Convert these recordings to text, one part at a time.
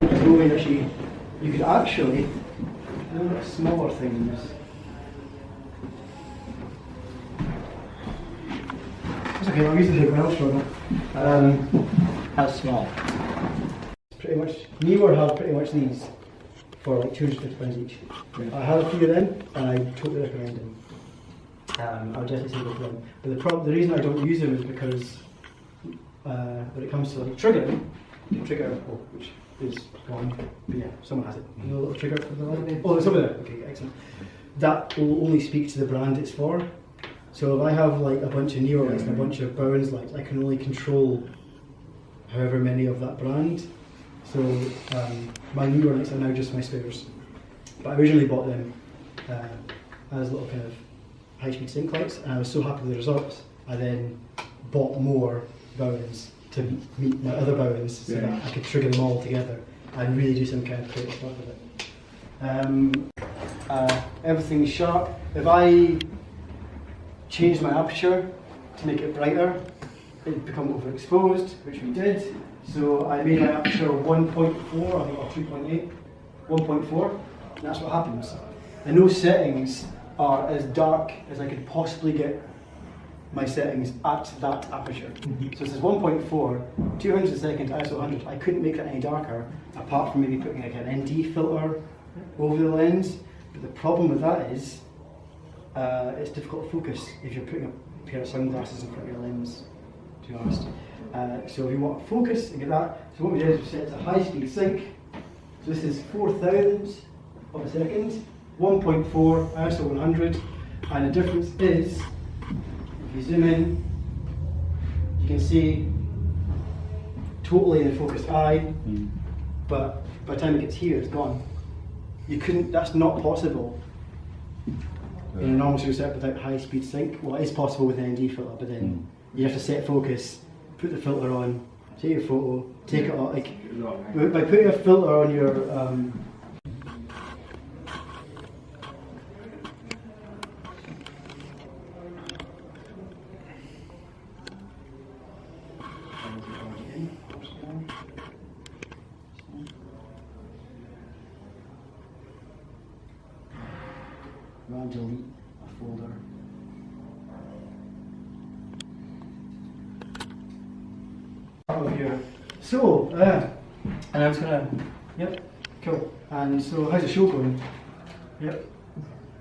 There's no way actually, you could actually do a smaller things. It's okay, I'll use the big one, I'll struggle. How small? Pretty much, newer have pretty much these for like £250 each. Yeah. I have a few of them and I totally recommend them. I would definitely say go for them. But the reason I don't use them is because when it comes to like triggering, the trigger, which is gone, but yeah, someone has it. You know a little trigger for the line? Oh, it's over there. Okay, excellent. That will only speak to the brand it's for. So if I have like a bunch of Neo lights and a bunch of Bowens lights, I can only control however many of that brand. So my Neo lights are now just my spares. But I originally bought them as little kind of high-speed sync lights, and I was so happy with the results, I then bought more Bowens to meet my other Bowens so that I could trigger them all together and really do some kind of creative stuff with it. Everything's sharp. If I change my aperture to make it brighter, it'd become overexposed, which we did. So I made my aperture 1.4, I think, or 2.8, 1.4, and that's what happens. And those settings are as dark as I could possibly get my settings at that aperture. So this is 1.4, 200 a second, ISO 100. I couldn't make that any darker, apart from maybe putting like an ND filter over the lens. But the problem with that is, it's difficult to focus if you're putting a pair of sunglasses in front of your lens, to be honest. So if you want to focus and get that, so what we did is we set it to high speed sync. So this is 4,000 of a second, 1.4 ISO 100, and the difference is, if you zoom in, you can see totally in the focused eye, but by the time it gets here, it's gone. You couldn't, that's not possible in a normal shooter set without high speed sync. Well, it is possible with an ND filter, but then you have to set focus, put the filter on, take your photo, take it off. Like, by putting a filter on your and delete a folder. Over here. So, and I was gonna, yep, cool. And so, how's the show going? Yep.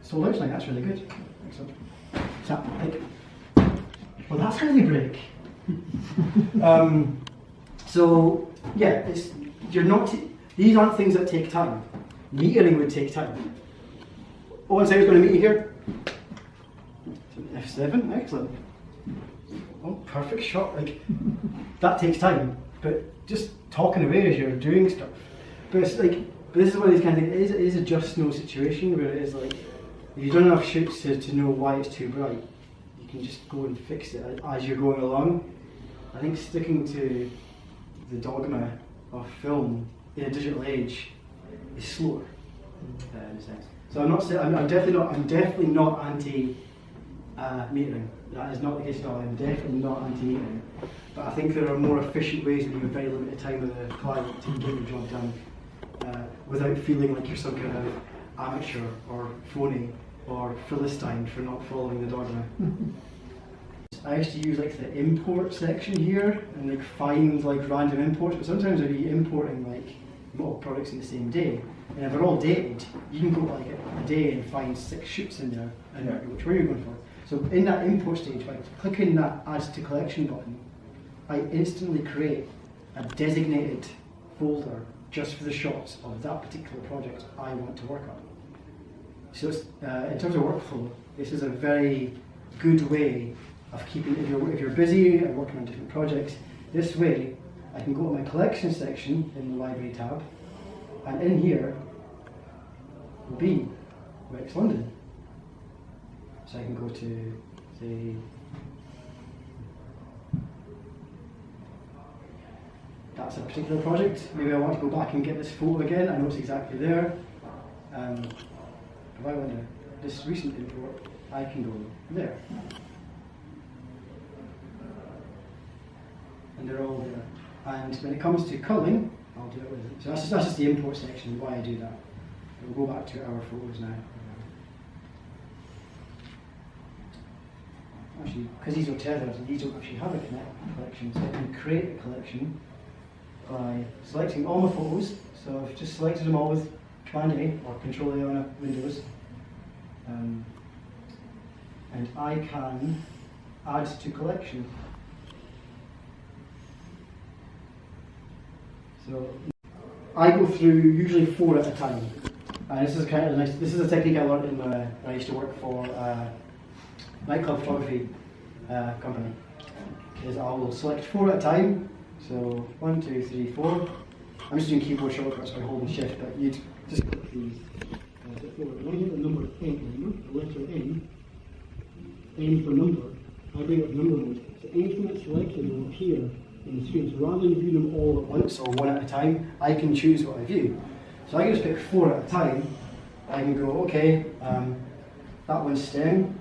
So, looks like that's really good. Excellent. So, like, well, that's how they break. So, yeah, these aren't things that take time. Metering would take time. Oh, and so I was going to meet you here. F7, excellent. Oh, perfect shot. Like, that takes time, but just talking away as you're doing stuff. But it's like, but this is one of these kind of things. It is a just no situation where it is like, if you've done enough shoots to know why it's too bright, you can just go and fix it as you're going along. I think sticking to the dogma of film in a digital age is slower, in a sense. So I'm not saying, I'm definitely not anti metering. That is not the case at all. I'm definitely not anti metering. But I think there are more efficient ways in a very limited time with a client to get your job done without feeling like you're some kind of amateur or phony or philistine for not following the dogma. I used to use like the import section here and like find like random imports, but sometimes I'd be importing like multiple products in the same day. And if they're all dated, you can go like a day and find 6 shoots in there and which way you're going for. So in that import stage, by clicking that add to collection button, I instantly create a designated folder just for the shots of that particular project I want to work on. So it's, in terms of workflow, this is a very good way of keeping, if you're busy and working on different projects, this way I can go to my collection section in the library tab, and in here will be Rex London. So I can go to, say, that's a particular project. Maybe I want to go back and get this photo again. I know it's exactly there. If I want this recent import, I can go there. And they're all there. And when it comes to culling, I'll do it with it. So that's just the import section, why I do that. We'll go back to our photos now. Actually, because these are tethered, these don't actually have a collection, so I can create a collection by selecting all my photos. So I've just selected them all with Command A or Control A on Windows. And I can add to collection. So I go through usually 4 at a time. And this is kind of nice. This is a technique I learned when I used to work for a nightclub photography company. Is I will select 4 at a time. So 1, 2, 3, 4. I'm just doing keyboard shortcuts by holding Shift, but you'd just click these. When I get the number N, the letter N for number, I bring up number mode. So anything that's selected will appear in the screen. So rather than view them all at once or 1 at a time, I can choose what I view. So I can just pick 4 at a time. I can go, okay, that one's staying,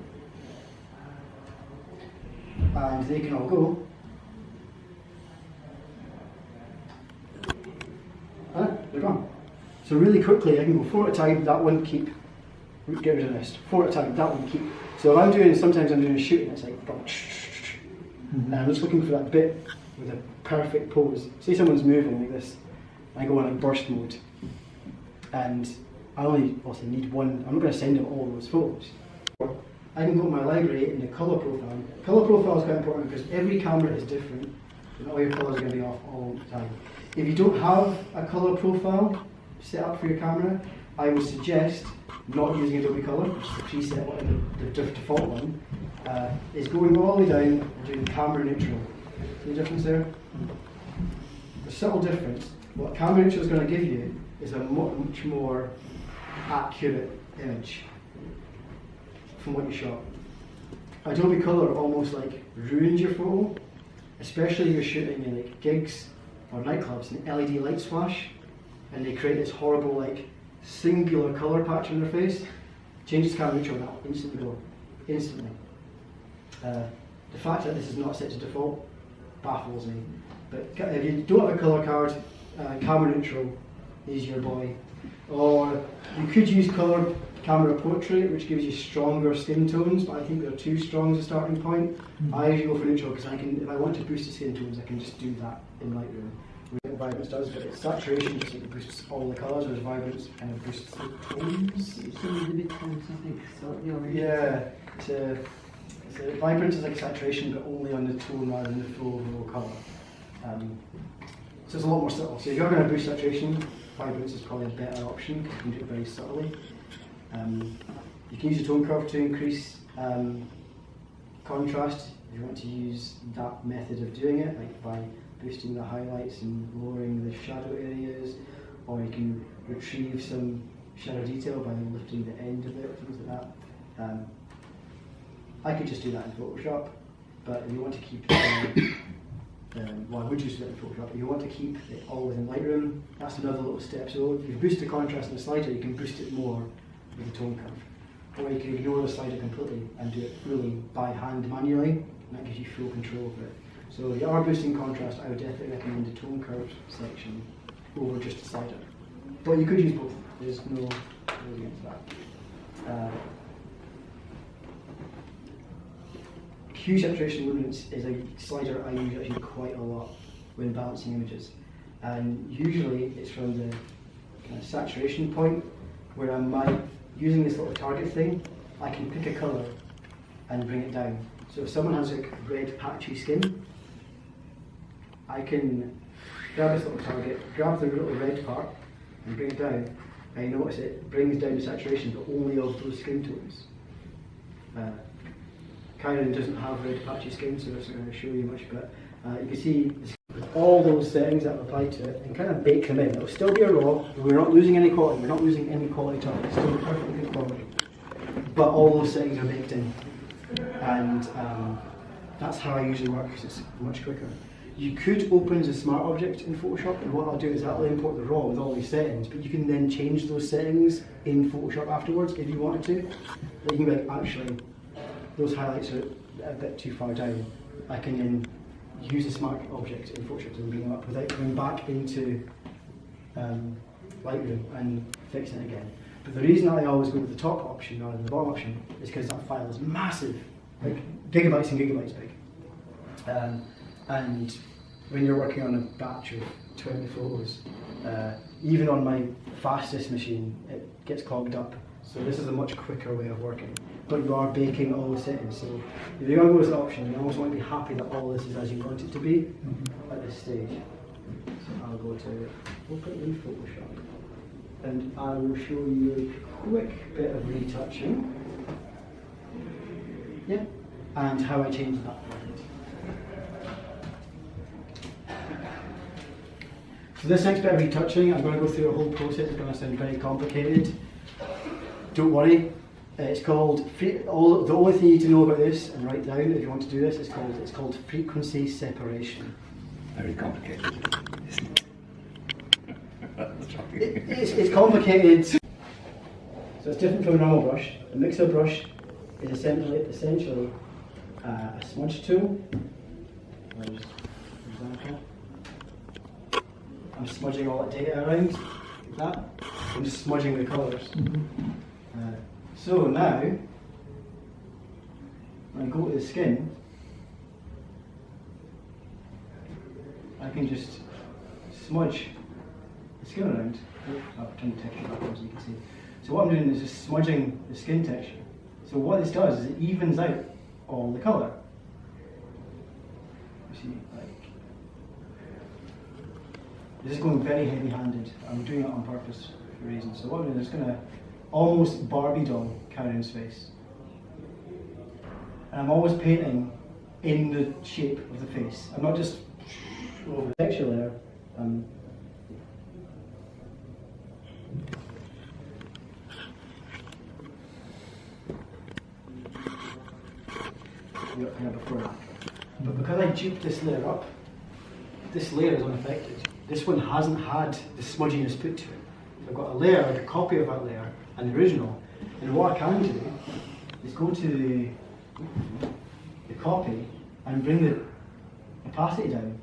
and they can all go. They're gone. So really quickly, I can go 4 at a time, that one keep, get rid of the rest. 4 at a time, that one keep. So if I'm doing, sometimes I'm doing a shooting, it's like, and I'm just looking for that bit with a perfect pose. Say someone's moving like this, I go on like burst mode, and I only also need one. I'm not going to send them all those photos. I can go to my library in the colour profile. Colour profile is quite important because every camera is different, and all your colours are going to be off all the time. If you don't have a colour profile set up for your camera, I would suggest not using Adobe Colour, which is the preset one, the default one, is going all the way down and doing camera neutral. See the difference there? The subtle difference. What camera neutral is going to give you is a much more accurate image from what you shot. Adobe Colour almost like ruins your photo, especially if you're shooting in like gigs or nightclubs and LED lights flash and they create this horrible like singular colour patch on their face. Changes camera neutral and that'll instantly go. Instantly. The fact that this is not set to default baffles me. But if you don't have a colour card, camera neutral is your boy. Or you could use colour camera portrait, which gives you stronger skin tones, but I think they're too strong as a starting point. I usually go for neutral because I can, if I want to boost the skin tones, I can just do that in Lightroom. What vibrance does, but it's saturation just like boosts all the colours, whereas vibrance kind of boosts the tones. It's some of the mid-tones, I think, slightly orange. Yeah, vibrance is like saturation, but only on the tone rather than the full overall colour. So it's a lot more subtle. So if you're going to boost saturation, vibrance is probably a better option because you can do it very subtly. You can use the tone curve to increase contrast if you want to use that method of doing it, like by boosting the highlights and lowering the shadow areas, or you can retrieve some shadow detail by lifting the end of it, things like that. I could just do that in Photoshop, but if you want to keep well, I would just do that in Photoshop. If you want to keep it all within Lightroom, that's another little step. So if you boost the contrast in the slider, you can boost it more with the tone curve. Or you can ignore the slider completely and do it fully by hand manually, and that gives you full control over it. So if you are boosting contrast, I would definitely recommend the tone curve section over just the slider. But you could use both. There's no against that. Hue saturation luminance is a slider I use actually quite a lot when balancing images, and usually it's from the kind of saturation point where I'm using this little target thing. I can pick a colour and bring it down. So if someone has like red patchy skin, I can grab this little target, grab the little red part and bring it down, and you notice it brings down the saturation but only of those skin tones. Kyron doesn't have red patchy skin, so it's not going to show you much, but you can see all those settings that I've applied to it and kind of bake them in. It'll still be a raw, we're not losing any quality, we're not losing any quality at all, it's still perfectly good quality. But all those settings are baked in, and that's how I usually work because it's much quicker. You could open as a smart object in Photoshop, and what I'll do is that'll import the raw with all these settings, but you can then change those settings in Photoshop afterwards if you wanted to. But you can be like, actually, those highlights are a bit too far down. I can then use a smart object in Photoshop to bring them up without going back into Lightroom and fixing it again. But the reason I always go with the top option rather than the bottom option is because that file is massive, like gigabytes and gigabytes big. And when you're working on a batch of 20 photos, even on my fastest machine, it gets clogged up. So this is a much quicker way of working. But you are baking all the settings. So if you're going to go with an option, you always want to be happy that all this is as you want it to be at this stage. So I'll go to open in Photoshop. And I will show you a quick bit of retouching. Yeah. And how I change that. So this next bit of retouching, I'm going to go through a whole process. It's going to sound very complicated. Don't worry. It's called the only thing you need to know about this and write down if you want to do this is called frequency separation. Very complicated, isn't it? It's complicated. So it's different from a normal brush. A mixer brush is essentially a smudge tool. For example, I'm smudging all that data around like that. I'm just smudging the colours. So now, when I go to the skin, I can just smudge the skin around. I'll turn the texture back so you can see. So what I'm doing is just smudging the skin texture. So what this does is it evens out all the colour. You see, like, this is going very heavy-handed. I'm doing it on purpose for a reason. So what I'm doing is going to almost Barbie doll Karen's face. And I'm always painting in the shape of the face. I'm not just over the texture layer. Before that. But because I duped this layer up, this layer is unaffected. This one hasn't had the smudginess put to it. I've got a layer, like a copy of that layer, and the original. And what I can do is go to the copy and bring the opacity down.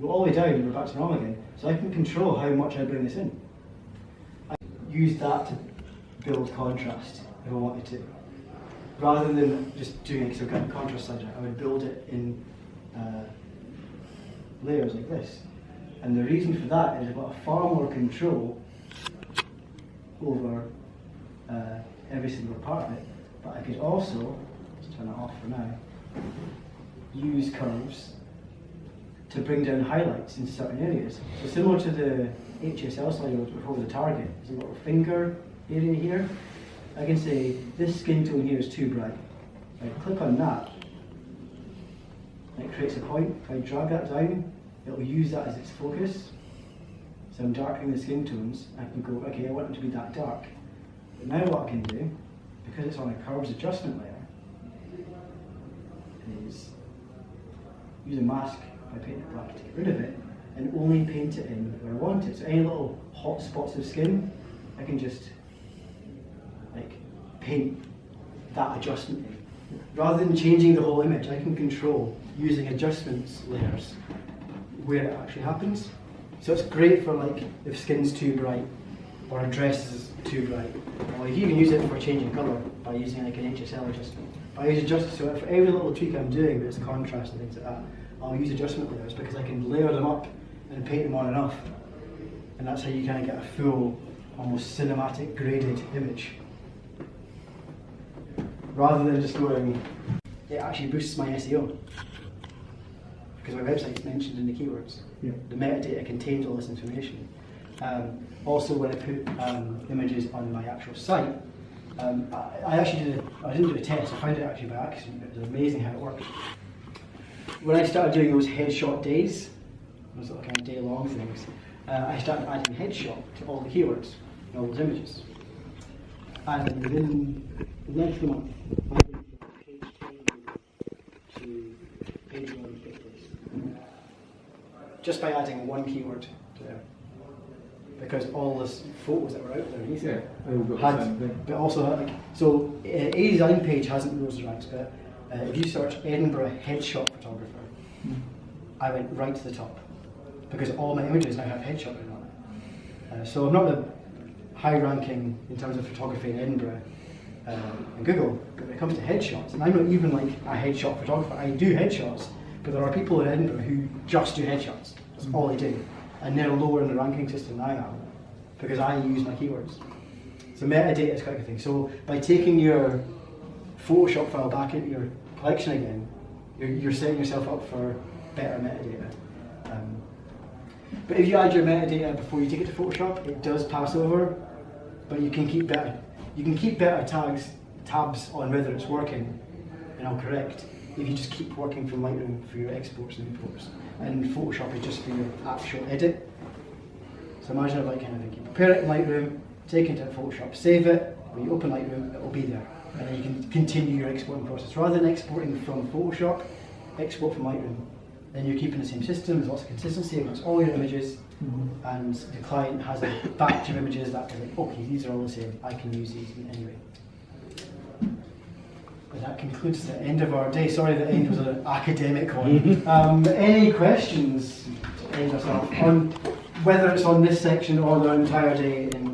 Go all the way down and we're back to normal again. So I can control how much I bring this in. I use that to build contrast if I wanted to. Rather than just doing it, so I've got a contrast slider, I would build it in layers like this. And the reason for that is I've got far more control over every single part of it, but I could also, let's turn it off for now, use curves to bring down highlights in certain areas. So similar to the HSL slider before the target, there's a little finger area here. I can say this skin tone here is too bright. If I click on that, it creates a point. If I drag that down, it will use that as its focus. So I'm darkening the skin tones. I can go, okay, I want them to be that dark. But now what I can do, because it's on a curves adjustment layer, is use a mask by painting it black to get rid of it, and only paint it in where I want it. So any little hot spots of skin, I can just like paint that adjustment in. Rather than changing the whole image, I can control using adjustments layers where it actually happens. So it's great for like if skin's too bright or a dress is too bright. Or you can even use it for changing colour by using like an HSL adjustment. I use adjustment, so for every little tweak I'm doing, there's contrast and things like that, I'll use adjustment layers because I can layer them up and paint them on and off. And that's how you kind of get a full, almost cinematic graded image. Rather than just going, it actually boosts my SEO. Because my website's mentioned in the keywords. Yeah. The metadata contains all this information. Also, when I put images on my actual site, I didn't do a test, I found it actually by accident. It was amazing how it worked. When I started doing those headshot days, those little kind of day-long things, I started adding headshot to all the keywords in all those images. And within the next month, I went from page 10 to page 1 quickly. Just by adding one keyword to there. Because all the photos that were out there underneath it had, but also had, like, so a design page hasn't those ranks, but if you search Edinburgh headshot photographer, I went right to the top because all my images now have headshot written on it. So I'm not the high ranking in terms of photography in Edinburgh in Google, but when it comes to headshots, and I'm not even like a headshot photographer, I do headshots, but there are people in Edinburgh who just do headshots. That's all they do. And they're lower in the ranking system than I am, because I use my keywords. So metadata is quite a good thing. So by taking your Photoshop file back into your collection again, you're setting yourself up for better metadata. But if you add your metadata before you take it to Photoshop, it does pass over, but you can keep better. You can keep better tabs on whether it's working, and I'll correct, if you just keep working from Lightroom for your exports and imports. And Photoshop is just for your actual edit. So imagine if like kind of you prepare it in Lightroom, take it into Photoshop, save it, when you open Lightroom, it will be there. And then you can continue your exporting process. Rather than exporting from Photoshop, export from Lightroom. Then you're keeping the same system, there's lots of consistency across all your images, and the client has a batch of images that is like, okay, these are all the same, I can use these anyway. But that concludes the end of our day. Sorry, the end was an academic one. Any questions to end us off on whether it's on this section or the entire day in